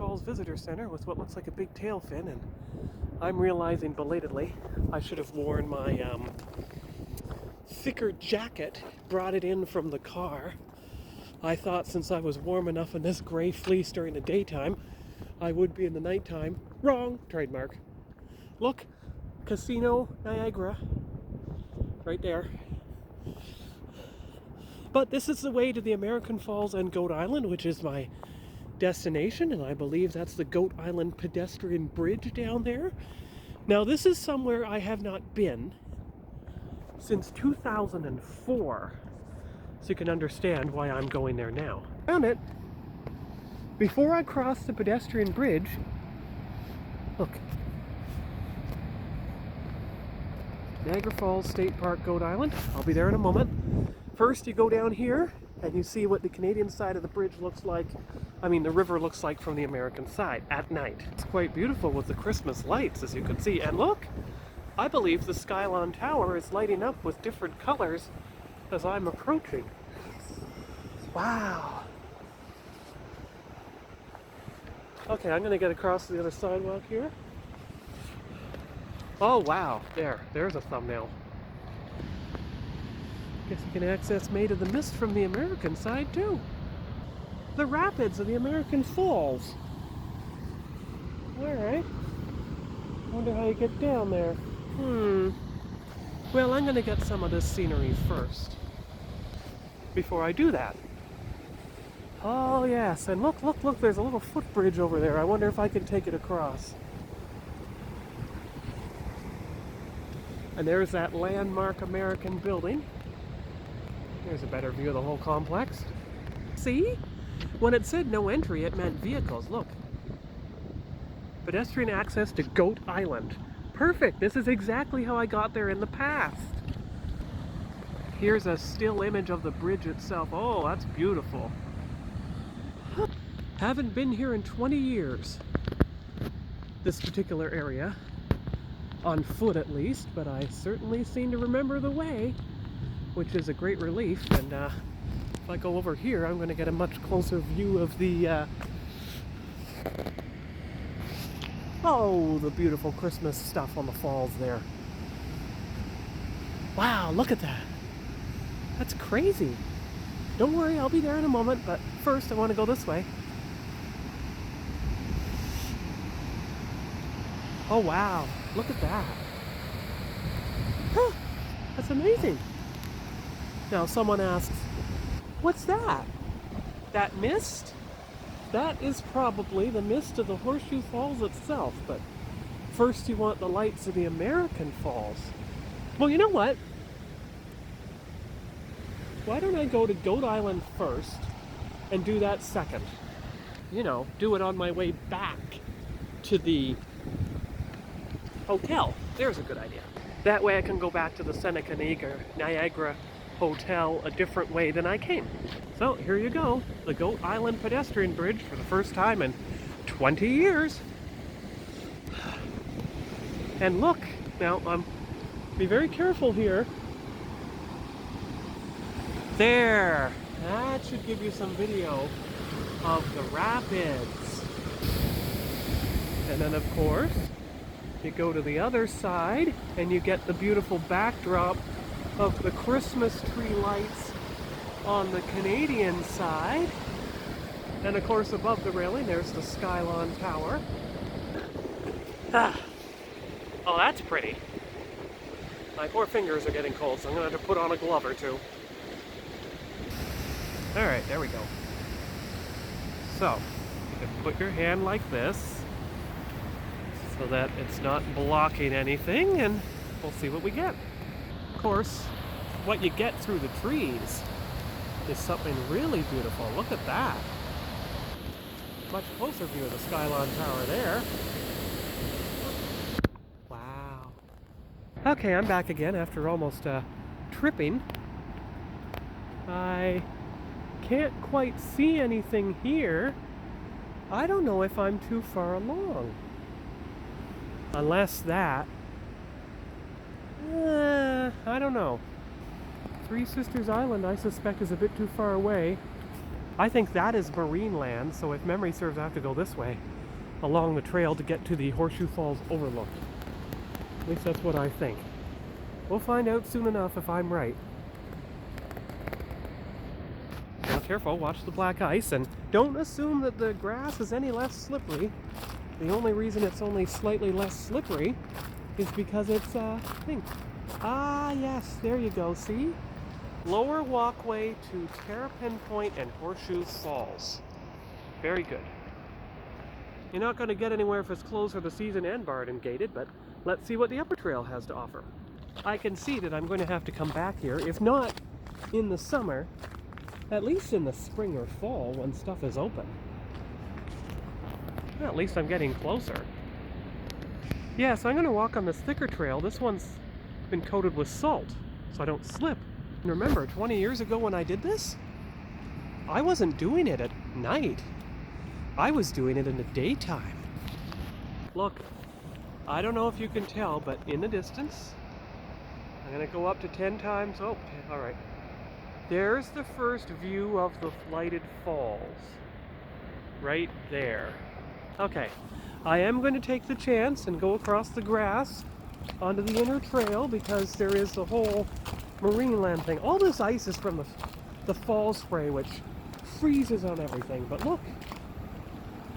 Falls Visitor Center with what looks like a big tail fin, and I'm realizing belatedly I should have worn my thicker jacket, brought it in from the car. I thought since I was warm enough in this gray fleece during the daytime, I would be in the nighttime. Wrong! Trademark. Look, Casino Niagara, right there. But this is the way to the American Falls and Goat Island, which is my destination, and I believe that's the Goat Island pedestrian bridge down there. Now this is somewhere I have not been since 2004, so you can understand why I'm going there now. Found it. Before I cross the pedestrian bridge, look. Niagara Falls State Park, Goat Island. I'll be there in a moment. First you go down here and you see what the Canadian side of the bridge looks like. I mean the river looks like from the American side at night. It's quite beautiful with the Christmas lights, as you can see. And look, I believe the Skylon Tower is lighting up with different colors as I'm approaching. Wow. Okay, I'm gonna get across to the other sidewalk here. Oh wow, there's a thumbnail. Guess you can access Maid of the Mist from the American side too. The rapids of the American Falls. Alright. Wonder how you get down there. Well, I'm gonna get some of this scenery first. Before I do that. Oh yes, and look, there's a little footbridge over there. I wonder if I can take it across. And there's that landmark American building. Here's a better view of the whole complex. See? When it said no entry, it meant vehicles. Look. Pedestrian access to Goat Island. Perfect! This is exactly how I got there in the past. Here's a still image of the bridge itself. Oh, that's beautiful. Haven't been here in 20 years. This particular area. On foot at least, but I certainly seem to remember the way, which is a great relief. And if I go over here, I'm going to get a much closer view of the the beautiful Christmas stuff on the falls there. Wow, look at that. That's crazy. Don't worry, I'll be there in a moment, but first I want to go this way. Oh wow, look at that. Huh, that's amazing. Now someone asks, what's that? That mist? That is probably the mist of the Horseshoe Falls itself, but first you want the lights of the American Falls. Well, you know what? Why don't I go to Goat Island first and do that second? You know, do it on my way back to the hotel. There's a good idea. That way I can go back to the Seneca Niagara Hotel a different way than I came. So here you go, the Goat Island pedestrian bridge for the first time in 20 years. And look, now be very careful here. There, that should give you some video of the rapids. And then of course, you go to the other side and you get the beautiful backdrop of the Christmas tree lights on the Canadian side. And of course above the railing there's the Skylon Tower. Oh, that's pretty. My poor fingers are getting cold, so I'm going to have to put on a glove or two. Alright, there we go. So, you can put your hand like this so that it's not blocking anything, and we'll see what we get. Of course, what you get through the trees is something really beautiful. Look at that. Much closer view of the Skylon Tower there. Wow. Okay, I'm back again after almost tripping. I can't quite see anything here. I don't know if I'm too far along. Unless that. I don't know. Three Sisters Island, I suspect, is a bit too far away. I think that is marine land, so if memory serves, I have to go this way along the trail to get to the Horseshoe Falls overlook. At least that's what I think. We'll find out soon enough if I'm right. Now careful, watch the black ice, and don't assume that the grass is any less slippery. The only reason it's only slightly less slippery is because it's pink. Ah yes, there you go, see? Lower walkway to Terrapin Point and Horseshoe Falls. Very good. You're not going to get anywhere if it's closed for the season and barred and gated, but let's see what the upper trail has to offer. I can see that I'm going to have to come back here, if not in the summer, at least in the spring or fall when stuff is open. Well, at least I'm getting closer. Yeah, so I'm going to walk on this thicker trail. This one's been coated with salt, so I don't slip. And remember, 20 years ago when I did this, I wasn't doing it at night. I was doing it in the daytime. Look, I don't know if you can tell, but in the distance, I'm going to go up to 10 times. Oh, all right. There's the first view of the lighted falls. Right there. Okay, I am going to take the chance and go across the grass onto the inner trail because there is the whole marine land thing. All this ice is from the fall spray, which freezes on everything. But look,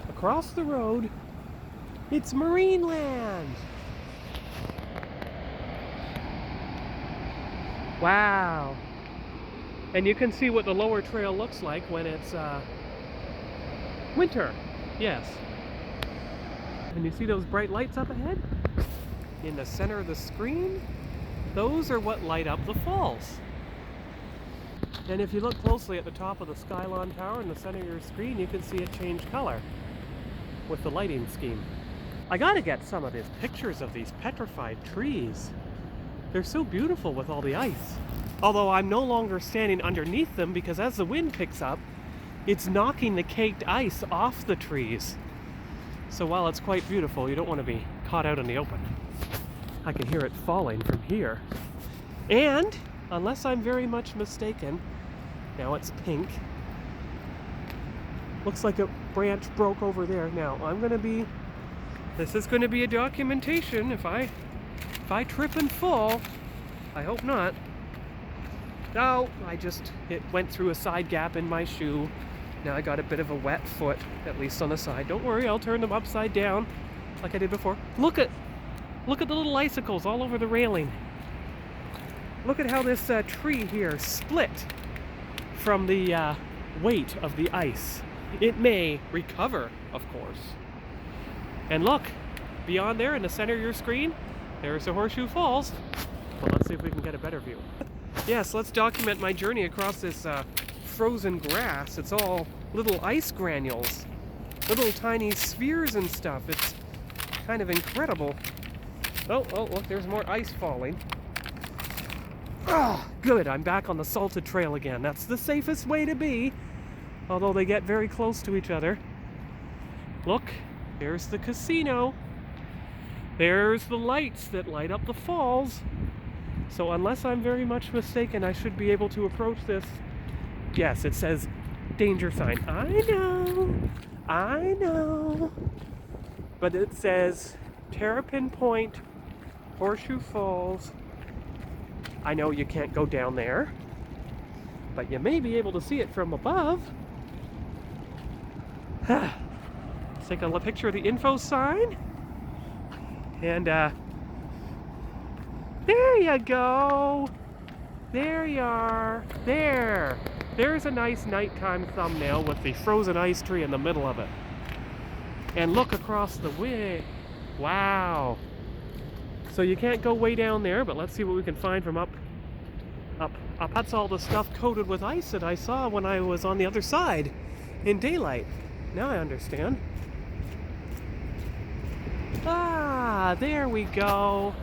across the road, it's marine land. Wow. And you can see what the lower trail looks like when it's winter. Yes. And you see those bright lights up ahead? In the center of the screen? Those are what light up the falls. And if you look closely at the top of the Skylon Tower in the center of your screen, you can see it change color with the lighting scheme. I gotta get some of these pictures of these petrified trees. They're so beautiful with all the ice. Although I'm no longer standing underneath them because as the wind picks up, it's knocking the caked ice off the trees. So while it's quite beautiful, you don't want to be caught out in the open. I can hear it falling from here. And, unless I'm very much mistaken, now it's pink. Looks like a branch broke over there. Now, this is going to be a documentation. If I trip and fall, I hope not. No, it went through a side gap in my shoe. Now I got a bit of a wet foot, at least on the side. Don't worry, I'll turn them upside down like I did before. Look at the little icicles all over the railing. Look at how this tree here split from the weight of the ice. It may recover, of course. And look, beyond there in the center of your screen, there's the Horseshoe Falls. Well, let's see if we can get a better view. Yes, let's document my journey across this frozen grass. It's all little ice granules, little tiny spheres and stuff. It's kind of incredible. Oh, look, there's more ice falling. Ah, good, I'm back on the salted trail again. That's the safest way to be, although they get very close to each other. Look, there's the casino. There's the lights that light up the falls. So unless I'm very much mistaken, I should be able to approach this. Yes, it says danger sign. I know. But it says Terrapin Point, Horseshoe Falls. I know you can't go down there, but you may be able to see it from above. Let's take a picture of the info sign. And there you go. There you are. There's a nice nighttime thumbnail with the frozen ice tree in the middle of it. And look across the way. Wow. So you can't go way down there, but let's see what we can find from up. That's all the stuff coated with ice that I saw when I was on the other side in daylight. Now I understand. Ah, there we go.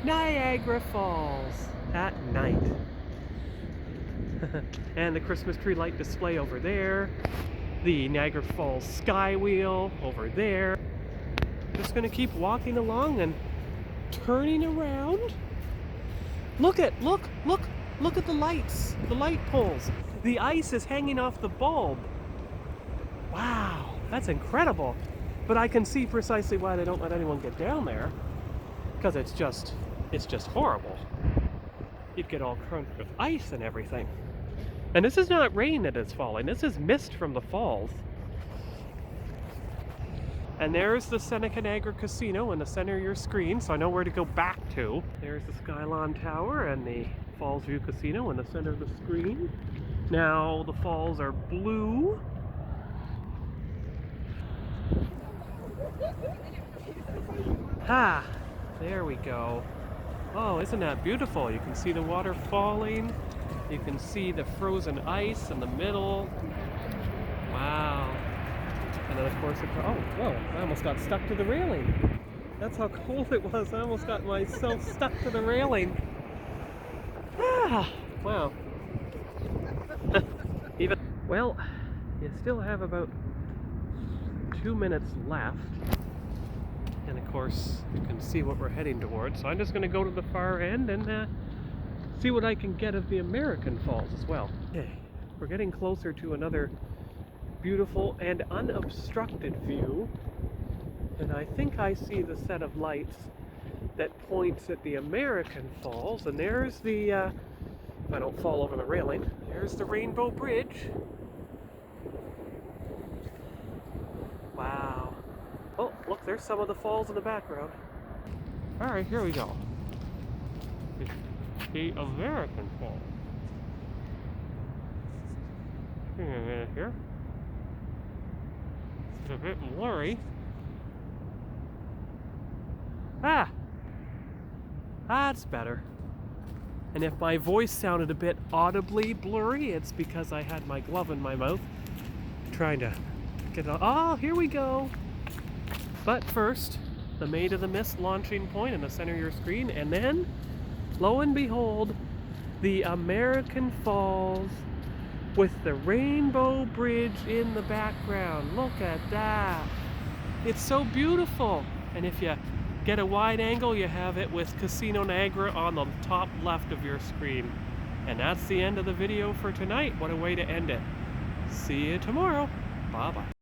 Niagara Falls at night. And the Christmas tree light display over there. The Niagara Falls sky wheel over there. Just gonna keep walking along and turning around. Look at the lights, the light poles. The ice is hanging off the bulb. Wow, that's incredible. But I can see precisely why they don't let anyone get down there. Because it's just horrible. You'd get all crunked with ice and everything. And this is not rain that is falling, this is mist from the falls. And there's the Seneca Niagara Casino in the center of your screen, so I know where to go back to. There's the Skylon Tower and the Falls View Casino in the center of the screen. Now the falls are blue. Ha! There we go. Oh, isn't that beautiful? You can see the water falling. You can see the frozen ice in the middle. Wow. And then of course, oh, whoa, I almost got stuck to the railing. That's how cold it was. I almost got myself stuck to the railing. Ah, wow. Well, you still have about 2 minutes left. And of course, you can see what we're heading towards. So I'm just going to go to the far end and see what I can get of the American Falls as well. Okay, we're getting closer to another beautiful and unobstructed view. And I think I see the set of lights that points at the American Falls. And there's the, if I don't fall over the railing, there's the Rainbow Bridge. Wow. Oh, look, there's some of the falls in the background. All right, here we go. It's the American Falls. Hang on a minute here. It's a bit blurry. Ah! That's better. And if my voice sounded a bit audibly blurry, it's because I had my glove in my mouth trying to get it. Oh, here we go. But first, the Maid of the Mist launching point in the center of your screen, and then, lo and behold, the American Falls with the Rainbow Bridge in the background. Look at that. It's so beautiful. And if you get a wide angle, you have it with Casino Niagara on the top left of your screen. And that's the end of the video for tonight. What a way to end it. See you tomorrow. Bye-bye.